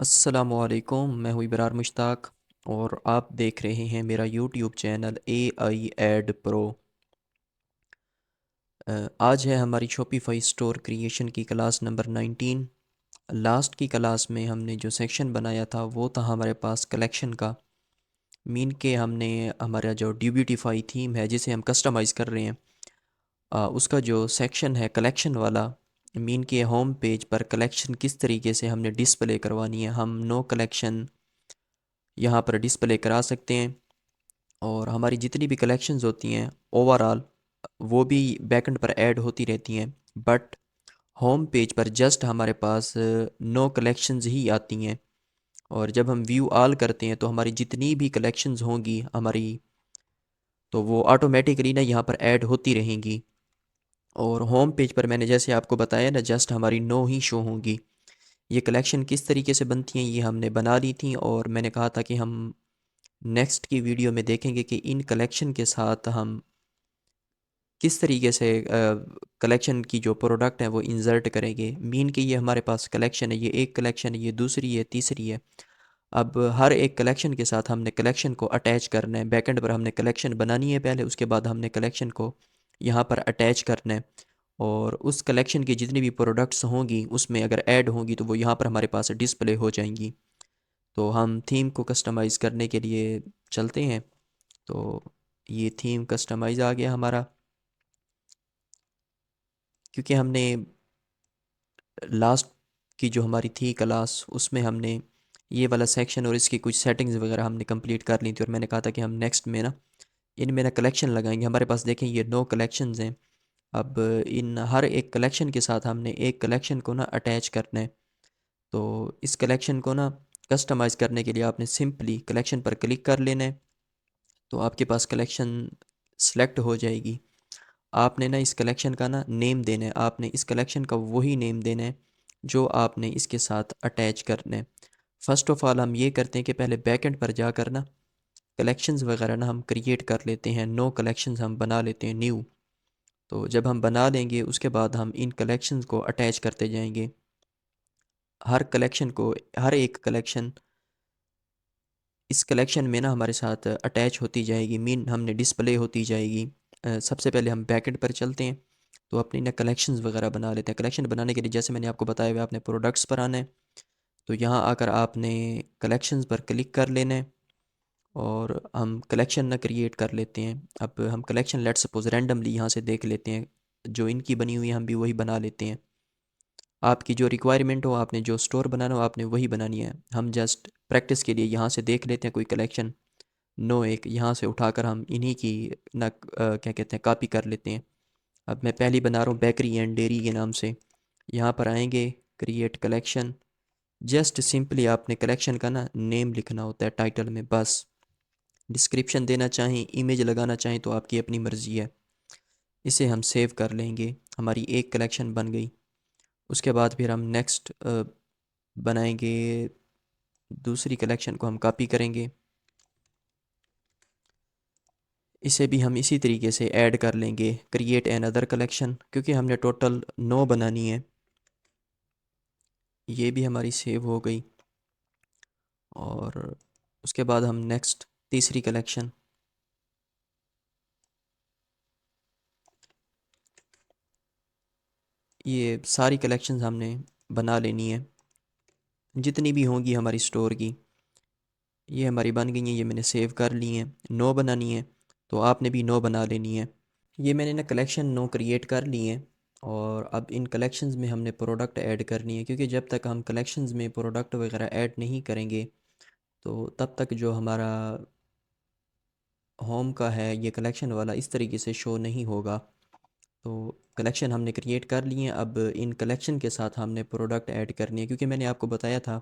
अस्सलामुअलैकुम, मैं हूँ इबरार मुश्ताक और आप देख रहे हैं मेरा YouTube channel AI Ed Pro. आज है हमारी शॉपिफाई स्टोर क्रिएशन की क्लास नंबर 19। लास्ट की क्लास में हमने जो सेक्शन बनाया था वो था हमारे पास कलेक्शन का। मीन के हमने हमारा जो ड्यूबिटिफाई थीम है जिसे हम कस्टमाइज़ कर रहे हैं, उसका जो सेक्शन है कलेक्शन वाला। मीन के होम पेज पर कलेक्शन किस तरीके से हमने डिस्प्ले करवानी है, हम नो कलेक्शन यहाँ पर डिस्प्ले करा सकते हैं। और हमारी जितनी भी कलेक्शंस होती हैं ओवरऑल वो भी बैकएंड पर ऐड होती रहती हैं, बट होम पेज पर जस्ट हमारे पास नो कलेक्शंस ही आती हैं। और जब हम व्यू ऑल करते हैं तो हमारी जितनी भी कलेक्शंस होंगी हमारी, तो वो ऑटोमेटिकली ना यहाँ पर ऐड होती रहेंगी। और होम पेज पर मैंने जैसे आपको बताया ना, जस्ट हमारी नो ही शो होंगी। ये कलेक्शन किस तरीके से बनती हैं ये हमने बना ली थी, और मैंने कहा था कि हम नेक्स्ट की वीडियो में देखेंगे कि इन कलेक्शन के साथ हम किस तरीके से कलेक्शन की जो प्रोडक्ट हैं वो इंसर्ट करेंगे। मीन कि ये हमारे पास कलेक्शन है, ये एक कलेक्शन है, ये दूसरी है, तीसरी है। अब हर एक कलेक्शन के साथ हमने कलेक्शन को अटैच करना है। बैकएंड पर हमने कलेक्शन बनानी है पहले, उसके बाद हमने कलेक्शन को यहाँ पर अटैच करना है। और उस कलेक्शन की जितनी भी प्रोडक्ट्स होंगी उसमें अगर ऐड होंगी तो वो यहाँ पर हमारे पास डिस्प्ले हो जाएंगी। तो हम थीम को कस्टमाइज़ करने के लिए चलते हैं। तो ये थीम कस्टमाइज़ आ गया हमारा, क्योंकि हमने लास्ट की जो हमारी थी क्लास उसमें हमने ये वाला सेक्शन और इसकी कुछ सेटिंग्स वगैरह हमने कंप्लीट कर ली थी। और मैंने कहा था कि हम नेक्स्ट में ना इनमें ना कलेक्शन लगाएंगे। हमारे पास देखें ये 9 कलेक्शंस हैं। अब इन हर एक कलेक्शन के साथ हमने एक कलेक्शन को ना अटैच करना है। तो इस कलेक्शन को ना कस्टमाइज़ करने के लिए आपने सिंपली कलेक्शन पर क्लिक कर लेना है, तो आपके पास कलेक्शन सेलेक्ट हो जाएगी। आपने ना इस कलेक्शन का ना नेम देना है, आपने इस कलेक्शन का वही नेम देना है जो आपने इसके साथ अटैच करना है। फ़र्स्ट ऑफ़ ऑल हम ये करते हैं कि पहले बैकएंड पर जाकर ना कलेक्शंस वगैरह ना हम क्रिएट कर लेते हैं, नो कलेक्शंस हम बना लेते हैं न्यू। तो जब हम बना लेंगे उसके बाद हम इन कलेक्शंस को अटैच करते जाएंगे। हर कलेक्शन को, हर एक कलेक्शन इस कलेक्शन में ना हमारे साथ अटैच होती जाएगी, मीन हमने डिस्प्ले होती जाएगी। सबसे पहले हम बैकेंड पर चलते हैं, तो अपनी ना कलेक्शंस वगैरह बना लेते हैं। कलेक्शन बनाने के लिए जैसे मैंने आपको बताया हुआ, आपने प्रोडक्ट्स पर आना है। तो यहाँ आकर आपने कलेक्शंस पर क्लिक कर लेना है और हम कलेक्शन ना क्रिएट कर लेते हैं। अब हम कलेक्शन लेट सपोज रैंडमली यहाँ से देख लेते हैं, जो इनकी बनी हुई है हम भी वही बना लेते हैं। आपकी जो रिक्वायरमेंट हो, आपने जो स्टोर बनाना हो आपने वही बनानी है। हम जस्ट प्रैक्टिस के लिए यहाँ से देख लेते हैं कोई कलेक्शन। नो एक यहाँ से उठाकर हम इन्हीं की ना क्या कहते हैं कॉपी कर लेते हैं। अब मैं पहली बना रहा हूँ बेकरी एंड डेयरी के नाम से। यहाँ पर आएंगे, क्रिएट कलेक्शन। जस्ट सिंपली आपने कलेक्शन का ना नेम लिखना होता है टाइटल में, बस। डिस्क्रिप्शन देना चाहें, इमेज लगाना चाहें तो आपकी अपनी मर्ज़ी है। इसे हम सेव कर लेंगे, हमारी एक कलेक्शन बन गई। उसके बाद फिर हम नेक्स्ट बनाएंगे, दूसरी कलेक्शन को हम कॉपी करेंगे। इसे भी हम इसी तरीके से ऐड कर लेंगे, क्रिएट एन अदर कलेक्शन, क्योंकि हमने टोटल 9 बनानी है। ये भी हमारी सेव हो गई। और उसके बाद हम नेक्स्ट तीसरी कलेक्शन, ये सारी कलेक्शंस हमने बना लेनी है जितनी भी होंगी हमारी स्टोर की। ये हमारी बन गई हैं, ये मैंने सेव कर ली हैं। 9 बनानी है तो आपने भी 9 बना लेनी है। ये मैंने ना कलेक्शन 9 क्रिएट कर ली हैं। और अब इन कलेक्शंस में हमने प्रोडक्ट ऐड करनी है, क्योंकि जब तक हम कलेक्शंस में प्रोडक्ट वगैरह ऐड नहीं करेंगे तो तब तक जो हमारा होम का है ये कलेक्शन वाला इस तरीके से शो नहीं होगा। तो कलेक्शन हमने क्रिएट कर लिए हैं। अब इन कलेक्शन के साथ हमने प्रोडक्ट ऐड करनी है, क्योंकि मैंने आपको बताया था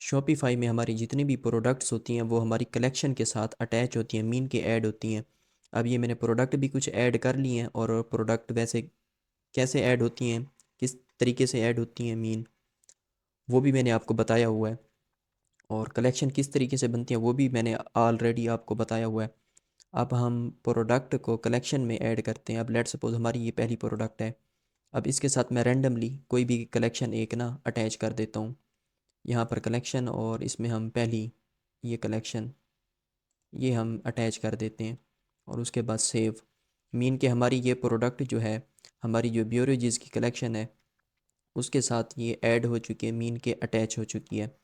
शॉपिफाई में हमारी जितनी भी प्रोडक्ट्स होती हैं वो हमारी कलेक्शन के साथ अटैच होती हैं, मीन के ऐड होती हैं। अब ये मैंने प्रोडक्ट भी कुछ ऐड कर लिए हैं, और प्रोडक्ट वैसे कैसे ऐड होती हैं, किस तरीके से ऐड होती हैं मीन, वो भी मैंने आपको बताया हुआ है। और कलेक्शन किस तरीके से बनती है वो भी मैंने ऑलरेडी आपको बताया हुआ है। अब हम प्रोडक्ट को कलेक्शन में ऐड करते हैं। अब लेट सपोज हमारी ये पहली प्रोडक्ट है। अब इसके साथ मैं रैंडमली कोई भी कलेक्शन एक ना अटैच कर देता हूँ। यहाँ पर कलेक्शन, और इसमें हम पहली ये कलेक्शन ये हम अटैच कर देते हैं, और उसके बाद सेव। मीन के हमारी ये प्रोडक्ट जो है, हमारी जो ब्योरेजेस की कलेक्शन है उसके साथ ये ऐड हो चुकी है, मीन के अटैच हो चुकी है।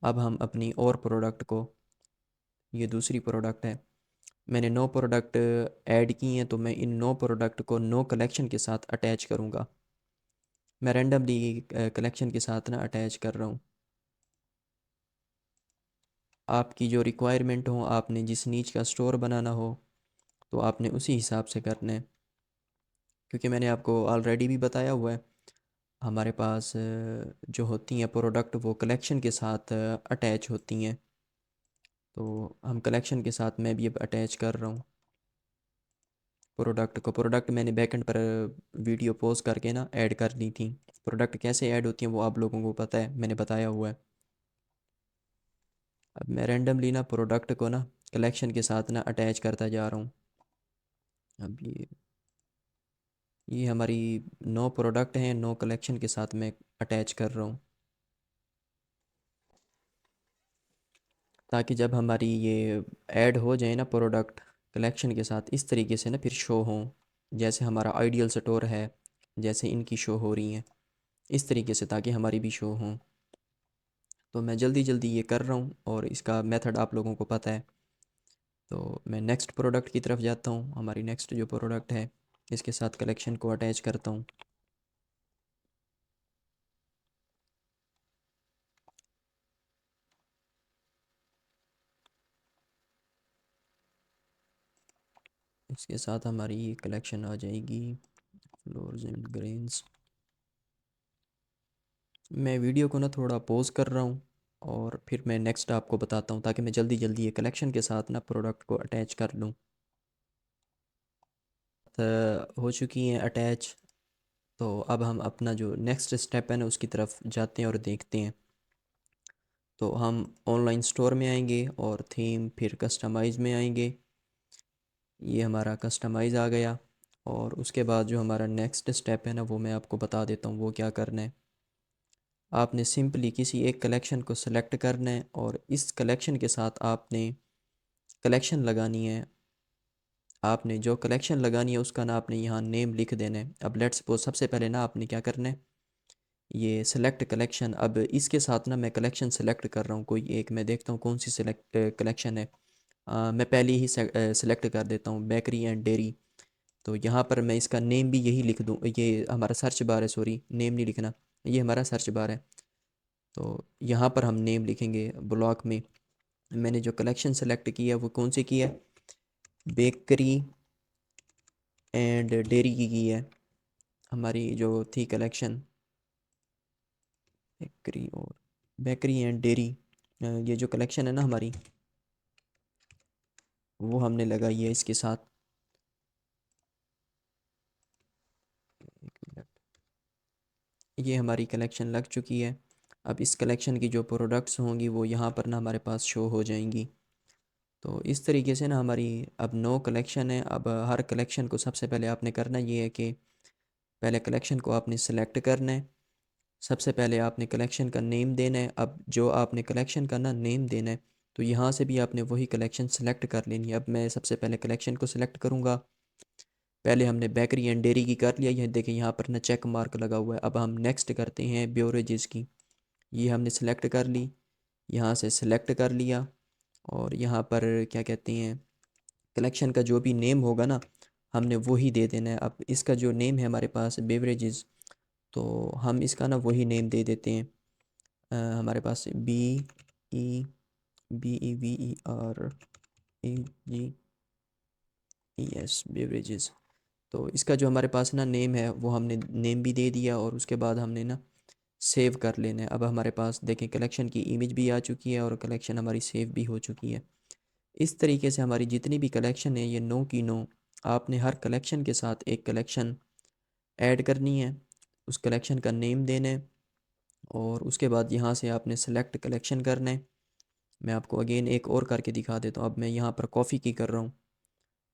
अब हम अपनी और प्रोडक्ट को, ये दूसरी प्रोडक्ट है, मैंने 9 प्रोडक्ट ऐड किए हैं, तो मैं इन 9 प्रोडक्ट को 9 कलेक्शन के साथ अटैच करूँगा। मैं रैंडमली कलेक्शन के साथ ना अटैच कर रहा हूँ। आपकी जो रिक्वायरमेंट हो, आपने जिस नीच का स्टोर बनाना हो तो आपने उसी हिसाब से करना है, क्योंकि मैंने आपको ऑलरेडी भी बताया हुआ है हमारे पास जो होती हैं प्रोडक्ट वो कलेक्शन के साथ अटैच होती हैं। तो हम कलेक्शन के साथ मैं भी अब अटैच कर रहा हूँ प्रोडक्ट मैंने बैकेंड पर वीडियो पोस्ट करके ना ऐड कर दी थी। प्रोडक्ट कैसे ऐड होती हैं वो आप लोगों को पता है, मैंने बताया हुआ है। अब मैं रैंडमली ना प्रोडक्ट को ना कलेक्शन के साथ ना अटैच करता जा रहा हूँ। अब ये हमारी 9 प्रोडक्ट हैं, 9 कलेक्शन के साथ मैं अटैच कर रहा हूँ, ताकि जब हमारी ये ऐड हो जाए ना प्रोडक्ट कलेक्शन के साथ, इस तरीके से ना फिर शो हों, जैसे हमारा आइडियल स्टोर है, जैसे इनकी शो हो रही हैं इस तरीके से, ताकि हमारी भी शो हों। तो मैं जल्दी जल्दी ये कर रहा हूँ और इसका मेथड आप लोगों को पता है। तो मैं नेक्स्ट प्रोडक्ट की तरफ जाता हूँ। हमारी नेक्स्ट जो प्रोडक्ट है इसके साथ कलेक्शन को अटैच करता हूँ। इसके साथ हमारी ये कलेक्शन आ जाएगी, फ्लोर्स एंड ग्रेन्स। मैं वीडियो को ना थोड़ा पॉज कर रहा हूँ और फिर मैं नेक्स्ट आपको बताता हूँ, ताकि मैं जल्दी जल्दी ये कलेक्शन के साथ ना प्रोडक्ट को अटैच कर लूँ। हो चुकी हैं अटैच। तो अब हम अपना जो नेक्स्ट स्टेप है ना उसकी तरफ जाते हैं और देखते हैं। तो हम ऑनलाइन स्टोर में आएंगे और थीम, फिर कस्टमाइज़ में आएंगे। ये हमारा कस्टमाइज़ आ गया, और उसके बाद जो हमारा नेक्स्ट स्टेप है ना वो मैं आपको बता देता हूँ वो क्या करना है। आपने सिंपली किसी एक कलेक्शन को सिलेक्ट करना है और इस कलेक्शन के साथ आपने कलेक्शन लगानी है। आपने जो कलेक्शन लगानी है उसका ना आपने यहाँ नेम लिख देना है। अब लेट्स सपोज सबसे पहले ना आपने क्या करना है, ये सिलेक्ट कलेक्शन। अब इसके साथ ना मैं कलेक्शन सेलेक्ट कर रहा हूँ, कोई एक मैं देखता हूँ कौन सी सिलेक्ट कलेक्शन है। मैं पहले ही सेलेक्ट कर देता हूँ बेकरी एंड डेयरी। तो यहाँ पर मैं इसका नेम भी यही लिख दूँ, ये हमारा सर्च बार है, सॉरी नेम नहीं लिखना, ये हमारा सर्च बार है। तो यहाँ पर हम नेम लिखेंगे ब्लॉक में। मैंने जो कलेक्शन सेलेक्ट किया वो कौन सी की है, बेकरी एंड डेयरी की है। हमारी जो थी कलेक्शन बेकरी और बेकरी एंड डेयरी, ये जो कलेक्शन है ना हमारी वो हमने लगाई है इसके साथ। एक मिनट, ये हमारी कलेक्शन लग चुकी है। अब इस कलेक्शन की जो प्रोडक्ट्स होंगी वो यहाँ पर ना हमारे पास शो हो जाएंगी। तो इस तरीके से ना हमारी अब 9 कलेक्शन है। अब हर कलेक्शन को सबसे पहले आपने करना ये है कि पहले कलेक्शन को आपने सेलेक्ट करना है। सबसे पहले आपने कलेक्शन का नेम देना है। अब जो आपने कलेक्शन का ना नेम देना है, तो यहाँ से भी आपने वही कलेक्शन सेलेक्ट कर लेनी है। अब मैं सबसे पहले कलेक्शन को सिलेक्ट करूँगा। पहले हमने बेकरी एंड डेयरी की कर लिया, यह देखिए यहाँ पर ना चेक मार्क लगा हुआ है। अब हम नेक्स्ट करते हैं ब्योरेजेस की। ये हमने सेलेक्ट कर ली, यहाँ से सिलेक्ट कर लिया, और यहाँ पर क्या कहते हैं कलेक्शन का जो भी नेम होगा ना हमने वही दे देना है। अब इसका जो नेम है हमारे पास बेवरेजेस, तो हम इसका ना वही नेम दे देते हैं। हमारे पास ई BEVERAGES बेवरेजेस। तो इसका जो हमारे पास ना नेम है वो हमने नेम भी दे दिया, और उसके बाद हमने ना सेव कर लेना है। अब हमारे पास देखें कलेक्शन की इमेज भी आ चुकी है और कलेक्शन हमारी सेव भी हो चुकी है। इस तरीके से हमारी जितनी भी कलेक्शन है ये 9 की 9, आपने हर कलेक्शन के साथ एक कलेक्शन ऐड करनी है, उस कलेक्शन का नेम देना है, और उसके बाद यहाँ से आपने सेलेक्ट कलेक्शन करना है। मैं आपको अगेन एक और करके दिखा देता हूँ। अब मैं यहाँ पर कॉफ़ी की कर रहा हूँ,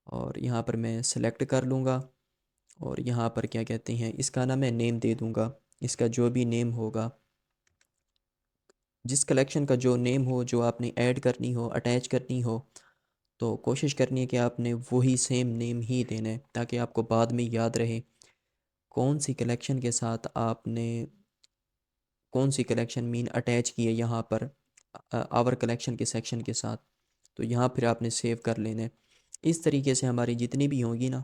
और यहाँ पर मैं सेलेक्ट कर लूँगा, और यहाँ पर क्या कहते हैं इसका ना मैं नेम दे दूँगा। इसका जो भी नेम होगा जिस कलेक्शन का जो नेम हो, जो आपने ऐड करनी हो, अटैच करनी हो, तो कोशिश करनी है कि आपने वही सेम नेम ही देना है ताकि आपको बाद में याद रहे कौन सी कलेक्शन के साथ आपने कौन सी कलेक्शन मीन अटैच की है यहाँ पर आवर कलेक्शन के सेक्शन के साथ। तो यहाँ फिर आपने सेव कर लेना है। इस तरीके से हमारी जितनी भी होंगी ना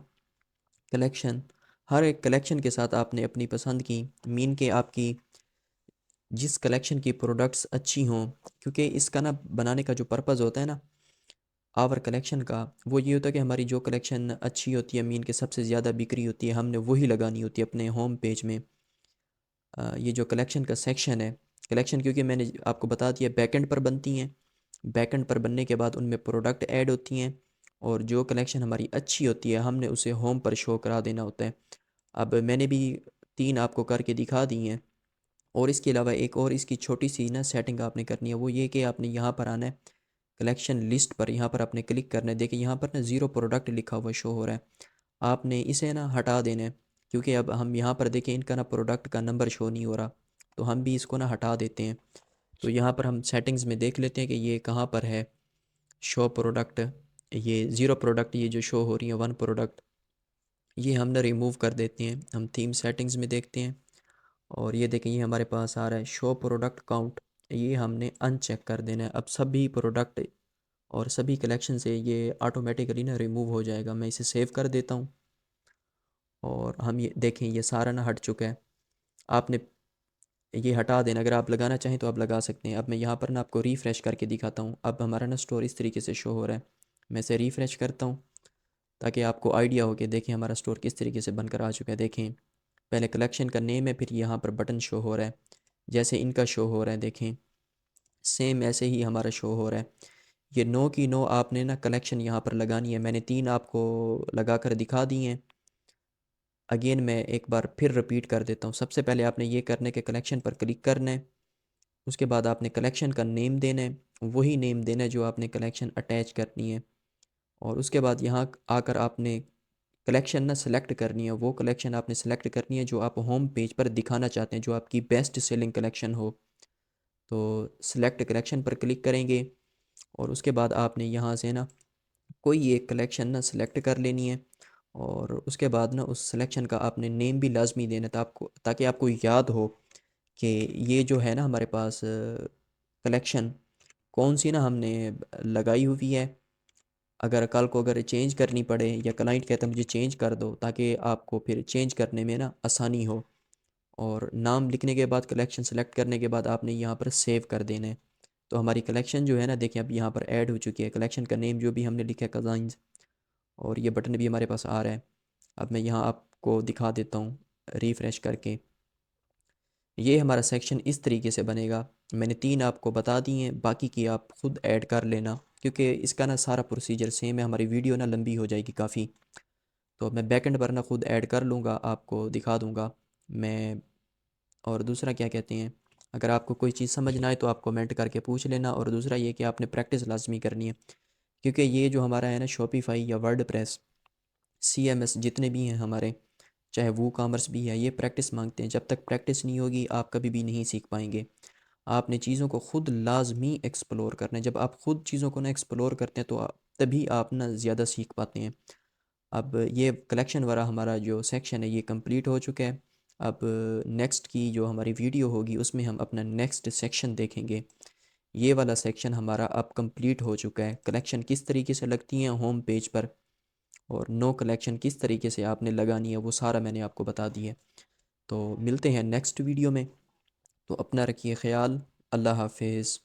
कलेक्शन, हर एक कलेक्शन के साथ आपने अपनी पसंद की मीन के आपकी जिस कलेक्शन की प्रोडक्ट्स अच्छी हों, क्योंकि इसका ना बनाने का जो पर्पज़ होता है ना आवर कलेक्शन का, वो ये होता है कि हमारी जो कलेक्शन अच्छी होती है मीन के सबसे ज़्यादा बिक्री होती है, हमने वही लगानी होती है अपने होम पेज में। ये जो कलेक्शन का सेक्शन है, कलेक्शन क्योंकि मैंने आपको बता दिया बैकएंड पर बनती हैं, बैकएंड पर बनने के बाद उनमें प्रोडक्ट ऐड होती हैं और जो कलेक्शन हमारी अच्छी होती है हमने उसे होम पर शो करा देना होता है। अब मैंने भी 3 आपको करके दिखा दी हैं और इसके अलावा एक और इसकी छोटी सी ना सेटिंग आपने करनी है, वो ये कि आपने यहाँ पर आना है कलेक्शन लिस्ट पर, यहाँ पर आपने क्लिक करना है। देखिए यहाँ पर ना ज़ीरो प्रोडक्ट लिखा हुआ शो हो रहा है, आपने इसे ना हटा देना है क्योंकि अब हम यहाँ पर देखें इनका ना प्रोडक्ट का नंबर शो नहीं हो रहा, तो हम भी इसको ना हटा देते हैं। तो यहाँ पर हम सेटिंग्स में देख लेते हैं कि ये कहाँ पर है शो प्रोडक्ट, ये ज़ीरो प्रोडक्ट ये जो शो हो रही है वन प्रोडक्ट, ये हम ना रिमूव कर देते हैं। हम थीम सेटिंग्स में देखते हैं और ये देखें ये हमारे पास आ रहा है शो प्रोडक्ट काउंट, ये हमने अनचेक कर देना है। अब सभी प्रोडक्ट और सभी कलेक्शन से ये ऑटोमेटिकली ना रिमूव हो जाएगा। मैं इसे सेव कर देता हूँ और हम ये देखें ये सारा ना हट चुका है। आपने ये हटा देना, अगर आप लगाना चाहें तो आप लगा सकते हैं। अब मैं यहाँ पर ना आपको रिफ़्रेश करके दिखाता हूँ। अब हमारा ना स्टोर इस तरीके से शो हो रहा है। मैं इसे रिफ़्रेश करता हूँ ताकि आपको आइडिया हो कि देखें हमारा स्टोर किस तरीके से बनकर आ चुका है। देखें पहले कलेक्शन का नेम है, फिर यहाँ पर बटन शो हो रहा है जैसे इनका शो हो रहा है। देखें सेम ऐसे ही हमारा शो हो रहा है। ये नो की नो आपने ना कलेक्शन यहाँ पर लगानी है। मैंने 3 आपको लगा कर दिखा दी हैं। अगेन मैं एक बार फिर रिपीट कर देता हूँ। सबसे पहले आपने ये करने के कलेक्शन पर क्लिक करना है, उसके बाद आपने कलेक्शन का नेम देना है, वही नेम देना है जो आपने कलेक्शन अटैच करनी है और उसके बाद यहाँ आकर आपने कलेक्शन ना सेलेक्ट करनी है। वो कलेक्शन आपने सेलेक्ट करनी है जो आप होम पेज पर दिखाना चाहते हैं, जो आपकी बेस्ट सेलिंग कलेक्शन हो। तो सिलेक्ट कलेक्शन पर क्लिक करेंगे और उसके बाद आपने यहाँ से ना कोई एक कलेक्शन ना सेलेक्ट कर लेनी है और उसके बाद ना उस सिलेक्शन का आपने नेम भी लाजमी देना था आपको, ताकि आपको याद हो कि ये जो है ना हमारे पास कलेक्शन कौन सी ना हमने लगाई हुई है। अगर कल को अगर चेंज करनी पड़े या क्लाइंट कहता है मुझे चेंज कर दो, ताकि आपको फिर चेंज करने में ना आसानी हो। और नाम लिखने के बाद कलेक्शन सेलेक्ट करने के बाद आपने यहाँ पर सेव कर देना है। तो हमारी कलेक्शन जो है ना देखिए अब यहाँ पर ऐड हो चुकी है। कलेक्शन का नेम जो भी हमने लिखा है कज़ाइंस, और ये बटन भी हमारे पास आ रहा है। अब मैं यहाँ आपको दिखा देता हूँ रिफ़्रेश करके। ये हमारा सेक्शन इस तरीके से बनेगा। मैंने 3 आपको बता दिए हैं, बाकी की आप ख़ुद ऐड कर लेना क्योंकि इसका ना सारा प्रोसीजर सेम है। हमारी वीडियो ना लंबी हो जाएगी काफ़ी, तो मैं बैकएंड पर ना खुद ऐड कर लूँगा, आपको दिखा दूँगा मैं। और दूसरा क्या कहते हैं, अगर आपको कोई चीज़ समझ ना आए तो आप कमेंट करके पूछ लेना। और दूसरा ये कि आपने प्रैक्टिस लाजमी करनी है क्योंकि ये जो हमारा है ना शॉपिफाई या वर्डप्रेस CMS जितने भी हैं हमारे, चाहे वो कॉमर्स भी है, ये प्रैक्टिस मांगते हैं। जब तक प्रैक्टिस नहीं होगी आप कभी भी नहीं सीख पाएंगे। आपने चीज़ों को खुद लाजमी एक्सप्लोर करना है। जब आप खुद चीज़ों को ना एक्सप्लोर करते हैं तो तभी आप ना ज़्यादा सीख पाते हैं। अब ये कलेक्शन वाला हमारा जो सेक्शन है ये कंप्लीट हो चुका है। अब नेक्स्ट की जो हमारी वीडियो होगी उसमें हम अपना नेक्स्ट सेक्शन देखेंगे। ये वाला सेक्शन हमारा अब कंप्लीट हो चुका है। कलेक्शन किस तरीके से लगती हैं होम पेज पर और नो कलेक्शन किस तरीके से आपने लगानी है वो सारा मैंने आपको बता दिया है। तो मिलते हैं नेक्स्ट वीडियो में। तो अपना रखिए ख्याल। अल्लाह हाफिज़।